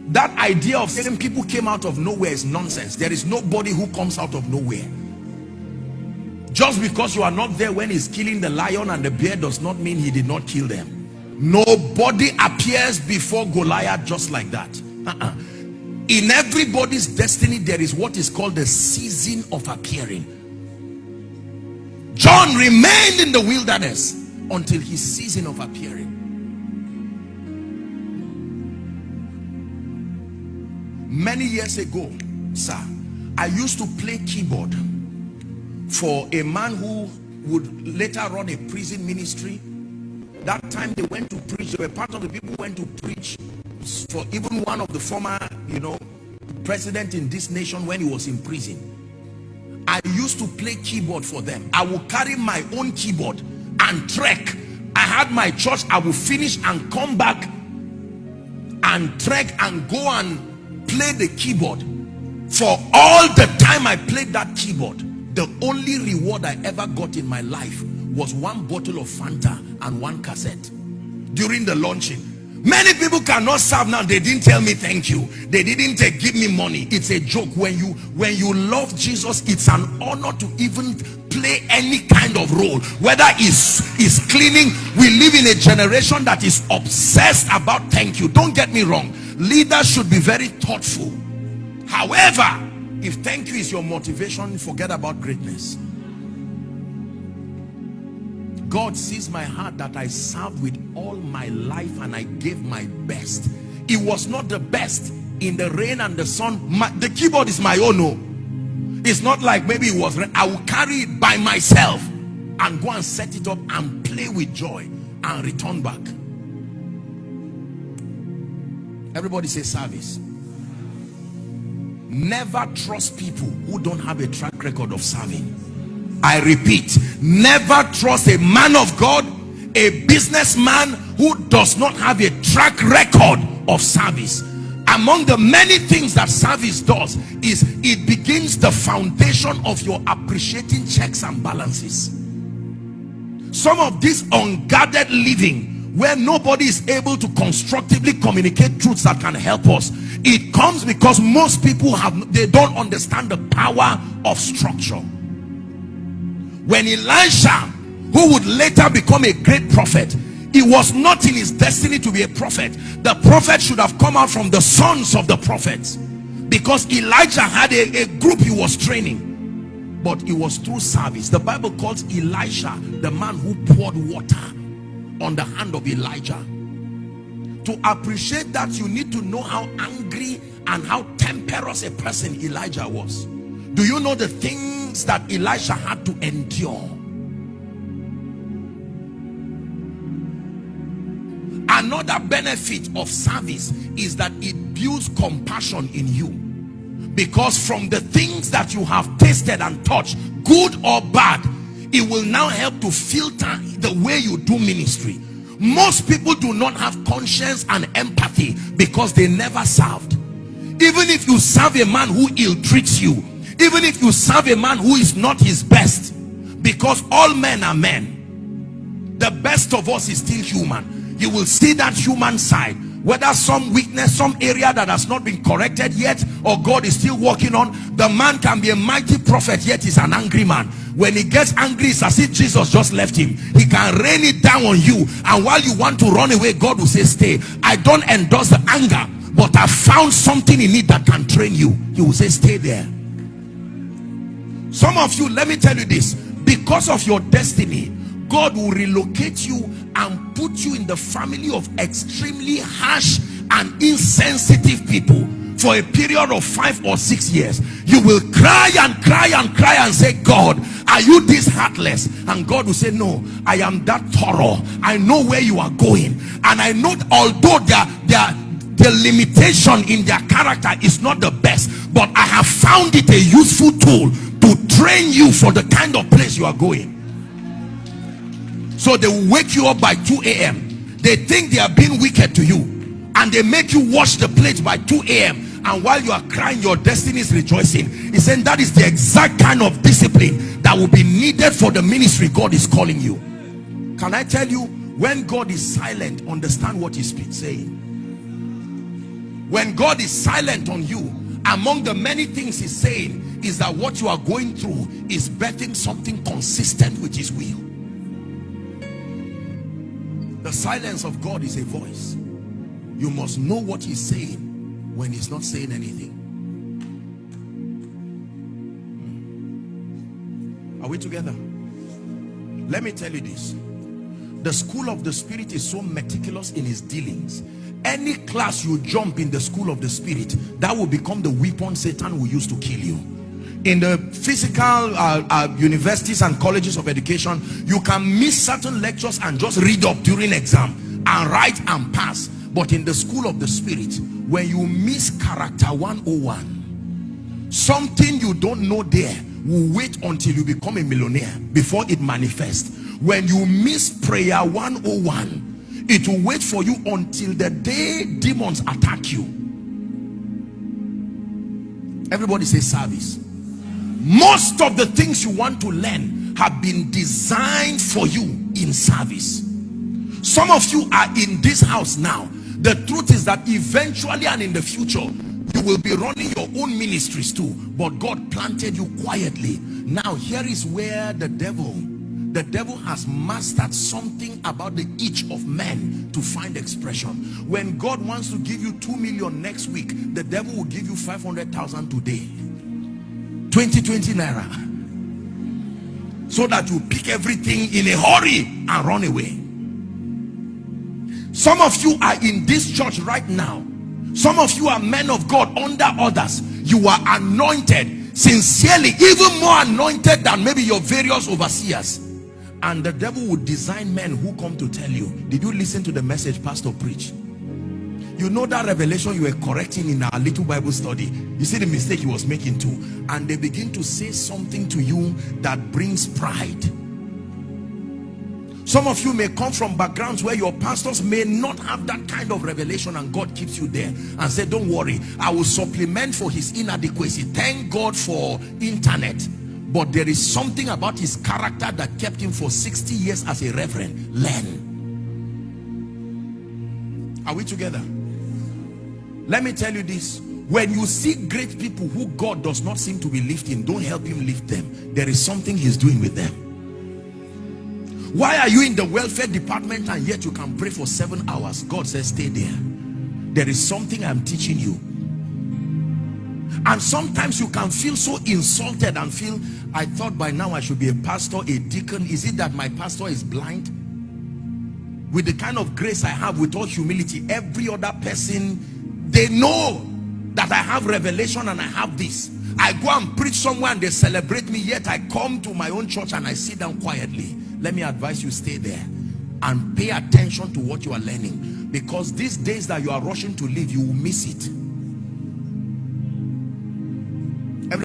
That idea of saying people came out of nowhere is nonsense. There is nobody who comes out of nowhere. Just because you are not there when he's killing the lion and the bear does not mean he did not kill them. Nobody appears before Goliath just like that. In everybody's destiny there is what is called the season of appearing. John remained in the wilderness until his season of appearing. Many years ago, sir, I used to play keyboard for a man who would later run a prison ministry. That time they went to preach. They were part of the people who went to preach for even one of the former, president in this nation when he was in prison. I used to play keyboard for them. I would carry my own keyboard and trek. I had my church. I would finish and come back and trek and go and play the keyboard. For all the time I played that keyboard, the only reward I ever got in my life was one bottle of Fanta and one cassette during the launching. Many people cannot serve now. They didn't tell me thank you. They didn't give me money. It's a joke. When you love Jesus, it's an honor to even play any kind of role, whether it's cleaning. We live in a generation that is obsessed about thank you. Don't get me wrong. Leaders should be very thoughtful. However, if thank you is your motivation, forget about greatness. God sees my heart that I served with all my life and I gave my best. It was not the best in the rain and the sun. The keyboard is my own. No, it's not like maybe it was. I will carry it by myself and go and set it up and play with joy and return back. Everybody say service. Never trust people who don't have a track record of serving. I repeat, never trust a man of God, a businessman who does not have a track record of service. Among the many things that service does is it begins the foundation of your appreciating checks and balances. Some of this unguarded living where nobody is able to constructively communicate truths that can help us, it comes because most people they don't understand the power of structure. When Elisha, who would later become a great prophet, he was not in his destiny to be a prophet. The prophet should have come out from the sons of the prophets, because Elijah had a group he was training, but it was through service. The Bible calls Elisha the man who poured water on the hand of Elijah. To appreciate that, you need to know how angry and how temperous a person Elijah was. Do you know the things that Elisha had to endure? Another benefit of service is that it builds compassion in you, because from the things that you have tasted and touched, good or bad, it will now help to filter the way you do ministry. Most people do not have conscience and empathy because they never served. Even if you serve a man who ill-treats you, even if you serve a man who is not his best, because all men are men, the best of us is still human. You will see that human side, whether some weakness, some area that has not been corrected yet, or God is still working on. The man can be a mighty prophet, yet he's an angry man. When he gets angry, it's as if Jesus just left him. He can rain it down on you, and while you want to run away, God will say stay. I don't endorse the anger, but I found something in it that can train you. He will say stay there. Some of you, let me tell you this, because of your destiny, God will relocate you and put you in the family of extremely harsh and insensitive people for a period of 5 or 6 years. You will cry and cry and cry and say, God, are you this heartless? And God will say, no, I am that thorough. I know where you are going, and I know, although the limitation in their character is not the best, but I have found it a useful tool to train you for the kind of place you are going. So they will wake you up by 2 a.m. They think they are being wicked to you, and they make you wash the plate by 2 a.m. and while you are crying, your destiny is rejoicing. He's saying that is the exact kind of discipline that will be needed for the ministry God is calling you. Can I tell you, when God is silent, understand what he's saying. When God is silent on you, among the many things he's saying is that what you are going through is birthing something consistent with his will. The silence of God is a voice. You must know what he's saying when he's not saying anything. Are we together? Let me tell you this. The school of the spirit is so meticulous in his dealings. Any class you jump in the school of the spirit, that will become the weapon Satan will use to kill you. In the physical universities and colleges of education, you can miss certain lectures and just read up during exam and write and pass. But in the school of the spirit, when you miss character 101, something you don't know there will wait until you become a millionaire before it manifests. When you miss prayer 101, it will wait for you until the day demons attack you. Everybody say service. Most of the things you want to learn have been designed for you in service. Some of you are in this house now. The truth is that eventually and in the future, you will be running your own ministries too. But God planted you quietly. Now here is where the devil has mastered something about the itch of men to find expression. When God wants to give you 2 million next week, the devil will give you 500,000 today. 20 naira. So that you pick everything in a hurry and run away. Some of you are in this church right now. Some of you are men of God under others. You are anointed sincerely, even more anointed than maybe your various overseers. And the devil would design men who come to tell you, did you listen to the message pastor preached? You know that revelation you were correcting in our little Bible study. You see the mistake he was making too. And they begin to say something to you that brings pride. Some of you may come from backgrounds where your pastors may not have that kind of revelation, and God keeps you there and say, don't worry, I will supplement for his inadequacy. Thank God for internet. But there is something about his character that kept him for 60 years as a reverend. Learn. Are we together? Let me tell you this. When you see great people who God does not seem to be lifting, don't help him lift them. There is something he's doing with them. Why are you in the welfare department and yet you can pray for 7 hours? God says stay there. There is something I'm teaching you. And sometimes you can feel so insulted and feel, I thought by now I should be a pastor, a deacon. Is it that my pastor is blind? With the kind of grace I have, with all humility, every other person, they know that I have revelation and I have this. I go and preach somewhere and they celebrate me, yet I come to my own church and I sit down quietly. Let me advise you, stay there and pay attention to what you are learning, because these days that you are rushing to leave, you will miss it.